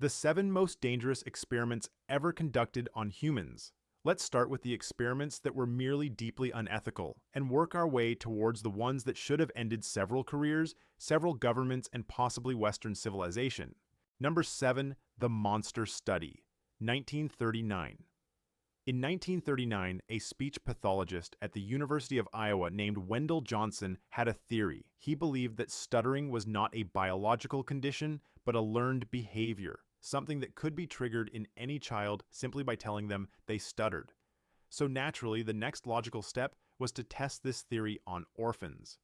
The 7 most dangerous experiments ever conducted on humans. Let's start with the experiments that were merely deeply unethical and work our way towards the ones that should have ended several careers, several governments, and possibly Western civilization. Number 7. The Monster Study, 1939. In 1939, a speech pathologist at the University of Iowa named Wendell Johnson had a theory. He believed that stuttering was not a biological condition, but a learned behavior, something that could be triggered in any child simply by telling them they stuttered. So naturally, the next logical step was to test this theory on orphans.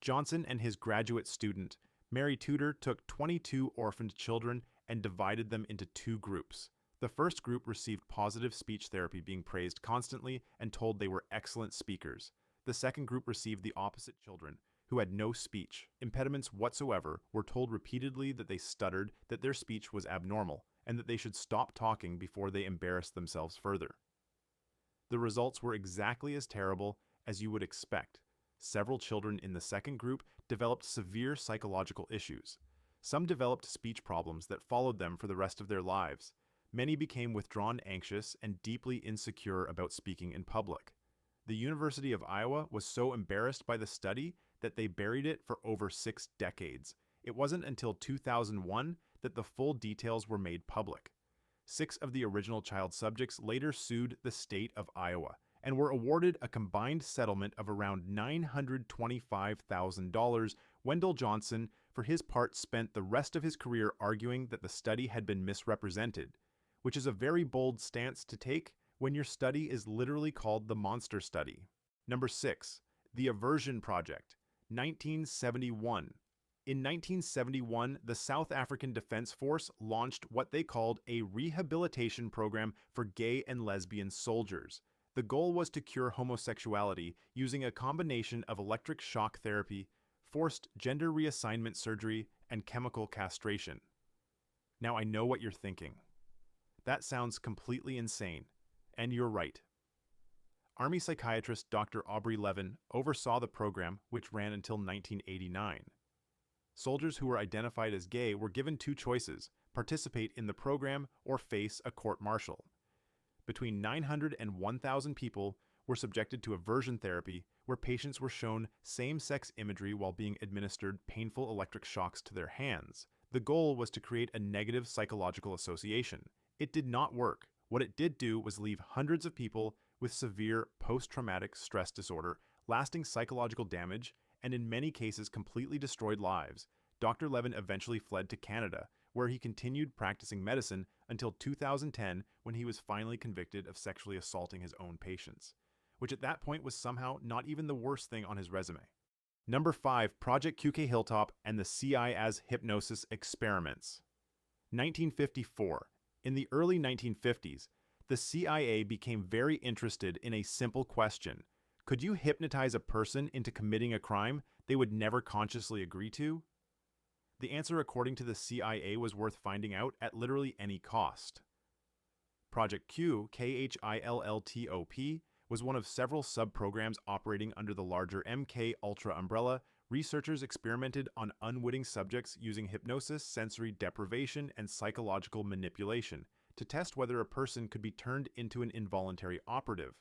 Johnson and his graduate student, Mary Tudor, took 22 orphaned children and divided them into 2 groups. The first group received positive speech therapy, being praised constantly and told they were excellent speakers. The second group received the opposite children, who had no speech impediments whatsoever, were told repeatedly that they stuttered, that their speech was abnormal, and that they should stop talking before they embarrassed themselves further. The results were exactly as terrible as you would expect. Several children in the second group developed severe psychological issues. Some developed speech problems that followed them for the rest of their lives. Many became withdrawn, anxious, and deeply insecure about speaking in public. The University of Iowa was so embarrassed by the study that they buried it for over 6 decades. It wasn't until 2001 that the full details were made public. 6 of the original child subjects later sued the state of Iowa and were awarded a combined settlement of around $925,000. Wendell Johnson, for his part, spent the rest of his career arguing that the study had been misrepresented, which is a very bold stance to take when your study is literally called the Monster Study. Number 6. The Aversion Project, 1971. In 1971, the South African Defense Force launched what they called a rehabilitation program for gay and lesbian soldiers. The goal was to cure homosexuality using a combination of electric shock therapy, forced gender reassignment surgery, and chemical castration. Now I know what you're thinking. That sounds completely insane, and you're right. Army psychiatrist Dr. Aubrey Levin oversaw the program, which ran until 1989. Soldiers who were identified as gay were given 2 choices: participate in the program or face a court-martial. Between 900 and 1,000 people were subjected to aversion therapy, where patients were shown same-sex imagery while being administered painful electric shocks to their hands. The goal was to create a negative psychological association. It did not work. What it did do was leave hundreds of people with severe post-traumatic stress disorder, lasting psychological damage, and in many cases completely destroyed lives. Dr. Levin eventually fled to Canada, where he continued practicing medicine until 2010, when he was finally convicted of sexually assaulting his own patients, which at that point was somehow not even the worst thing on his resume. Number 5. Project QK Hilltop and the CI-AS hypnosis experiments, 1954. In the early 1950s, the CIA became very interested in a simple question: could you hypnotize a person into committing a crime they would never consciously agree to? The answer, according to the CIA, was worth finding out at literally any cost. Project Q, KHILLTOP, was one of several sub-programs operating under the larger MK Ultra umbrella. Researchers experimented on unwitting subjects using hypnosis, sensory deprivation, and psychological manipulation to test whether a person could be turned into an involuntary operative,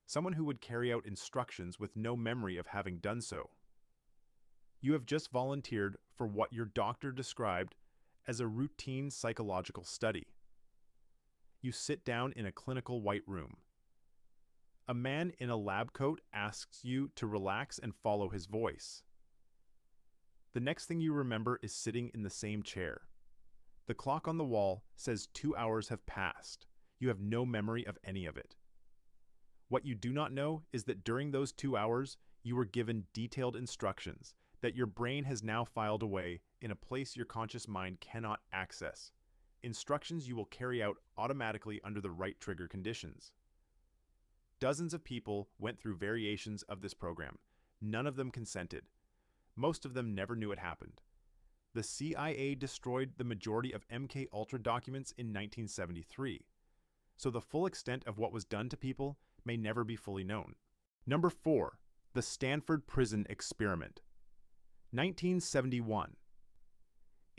someone who would carry out instructions with no memory of having done so. You have just volunteered for what your doctor described as a routine psychological study. You sit down in a clinical white room. A man in a lab coat asks you to relax and follow his voice. The next thing you remember is sitting in the same chair. The clock on the wall says 2 hours have passed. You have no memory of any of it. What you do not know is that during those 2 hours, you were given detailed instructions that your brain has now filed away in a place your conscious mind cannot access. Instructions you will carry out automatically under the right trigger conditions. Dozens of people went through variations of this program. None of them consented. Most of them never knew it happened. The CIA destroyed the majority of MK Ultra documents in 1973, so the full extent of what was done to people may never be fully known. Number 4. The Stanford Prison Experiment, 1971.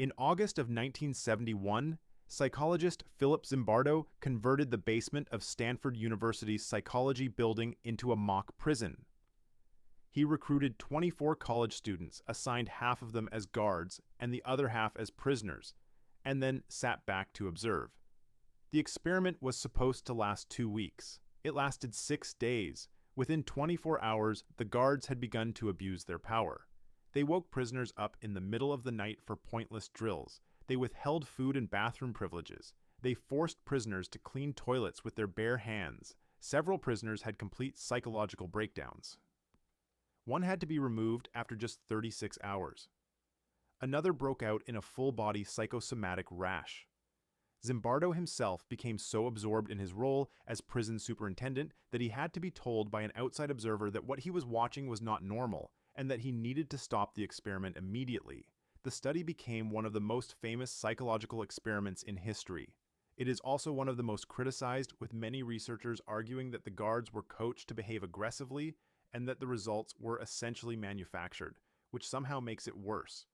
In August of 1971, psychologist Philip Zimbardo converted the basement of Stanford University's psychology building into a mock prison. He recruited 24 college students, assigned half of them as guards and the other half as prisoners, and then sat back to observe. The experiment was supposed to last 2 weeks. It lasted 6 days. Within 24 hours, the guards had begun to abuse their power. They woke prisoners up in the middle of the night for pointless drills. They withheld food and bathroom privileges. They forced prisoners to clean toilets with their bare hands. Several prisoners had complete psychological breakdowns. One had to be removed after just 36 hours. Another broke out in a full-body psychosomatic rash. Zimbardo himself became so absorbed in his role as prison superintendent that he had to be told by an outside observer that what he was watching was not normal and that he needed to stop the experiment immediately. The study became one of the most famous psychological experiments in history. It is also one of the most criticized, with many researchers arguing that the guards were coached to behave aggressively and that the results were essentially manufactured, which somehow makes it worse,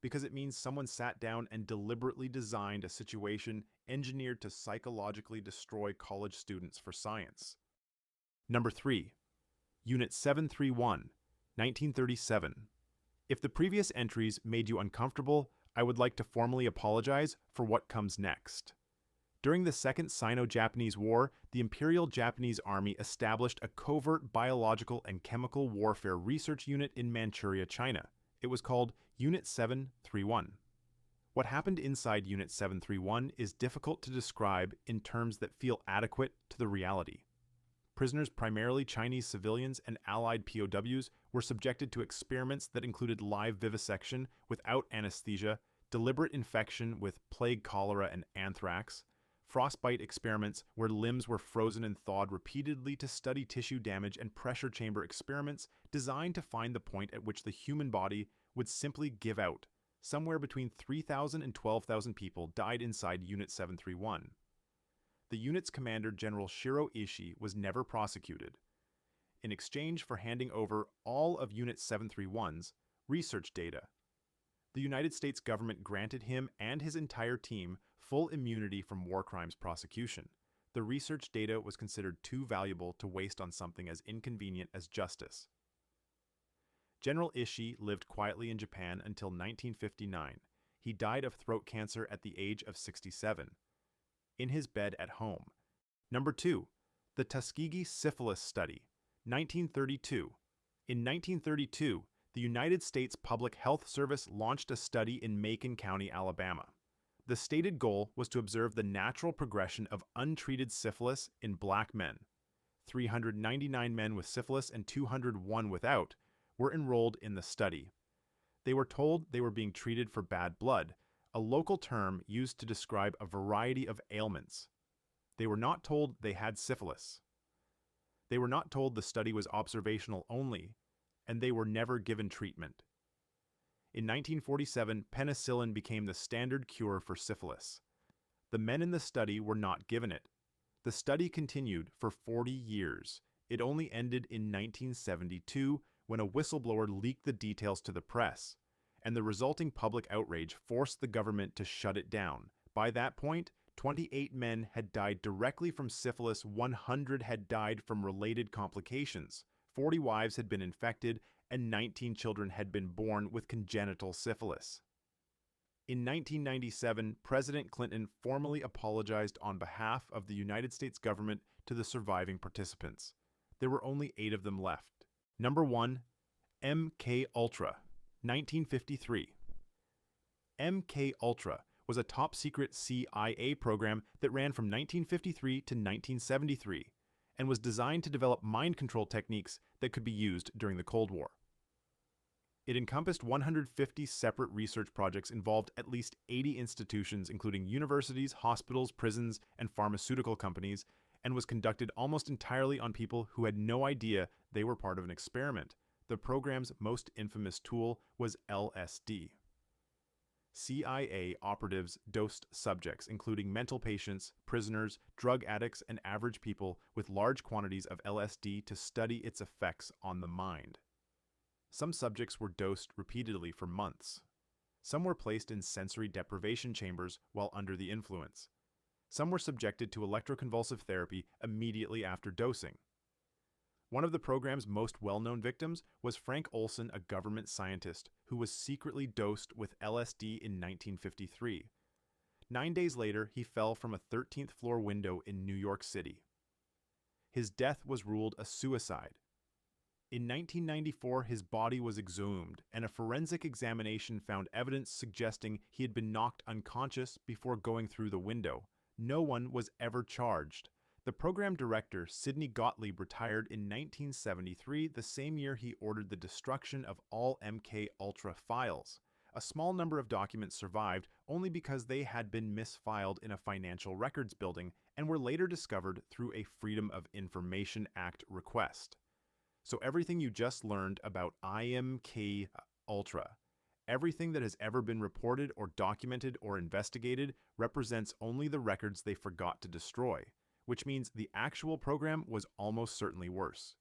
because it means someone sat down and deliberately designed a situation engineered to psychologically destroy college students for science. Number 3. Unit 731, 1937. If the previous entries made you uncomfortable, I would like to formally apologize for what comes next. During the Second Sino-Japanese War, the Imperial Japanese Army established a covert biological and chemical warfare research unit in Manchuria, China. It was called Unit 731. What happened inside Unit 731 is difficult to describe in terms that feel adequate to the reality. Prisoners, primarily Chinese civilians and Allied POWs, were subjected to experiments that included live vivisection without anesthesia, deliberate infection with plague cholera and anthrax, frostbite experiments where limbs were frozen and thawed repeatedly to study tissue damage, and pressure chamber experiments designed to find the point at which the human body would simply give out. Somewhere between 3,000 and 12,000 people died inside Unit 731. The unit's commander, General Shiro Ishii, was never prosecuted. In exchange for handing over all of Unit 731's research data, the United States government granted him and his entire team full immunity from war crimes prosecution. The research data was considered too valuable to waste on something as inconvenient as justice. General Ishii lived quietly in Japan until 1959. He died of throat cancer at the age of 67, in his bed at home. Number 2. The Tuskegee Syphilis Study, 1932. In 1932, the United States Public Health Service launched a study in Macon County, Alabama. The stated goal was to observe the natural progression of untreated syphilis in black men. 399 men with syphilis and 201 without were enrolled in the study. They were told they were being treated for bad blood, a local term used to describe a variety of ailments. They were not told they had syphilis. They were not told the study was observational only, and they were never given treatment. In 1947, penicillin became the standard cure for syphilis. The men in the study were not given it. The study continued for 40 years. It only ended in 1972 when a whistleblower leaked the details to the press, and the resulting public outrage forced the government to shut it down. By that point, 28 men had died directly from syphilis, 100 had died from related complications, 40 wives had been infected, and 19 children had been born with congenital syphilis. In 1997, President Clinton formally apologized on behalf of the United States government to the surviving participants. There were only 8 of them left. Number 1. MK Ultra, 1953. MK Ultra was a top-secret CIA program that ran from 1953 to 1973 and was designed to develop mind control techniques that could be used during the Cold War. It encompassed 150 separate research projects, involved at least 80 institutions, including universities, hospitals, prisons, and pharmaceutical companies, and was conducted almost entirely on people who had no idea they were part of an experiment. The program's most infamous tool was LSD. CIA operatives dosed subjects, including mental patients, prisoners, drug addicts, and average people, with large quantities of LSD to study its effects on the mind. Some subjects were dosed repeatedly for months. Some were placed in sensory deprivation chambers while under the influence. Some were subjected to electroconvulsive therapy immediately after dosing. One of the program's most well-known victims was Frank Olson, a government scientist who was secretly dosed with LSD in 1953. 9 days later, he fell from a 13th floor window in New York City. His death was ruled a suicide. In 1994, his body was exhumed, and a forensic examination found evidence suggesting he had been knocked unconscious before going through the window. No one was ever charged. The program director, Sidney Gottlieb, retired in 1973, the same year he ordered the destruction of all MK Ultra files. A small number of documents survived only because they had been misfiled in a financial records building and were later discovered through a Freedom of Information Act request. So everything you just learned about MK Ultra, everything that has ever been reported or documented or investigated, represents only the records they forgot to destroy, which means the actual program was almost certainly worse.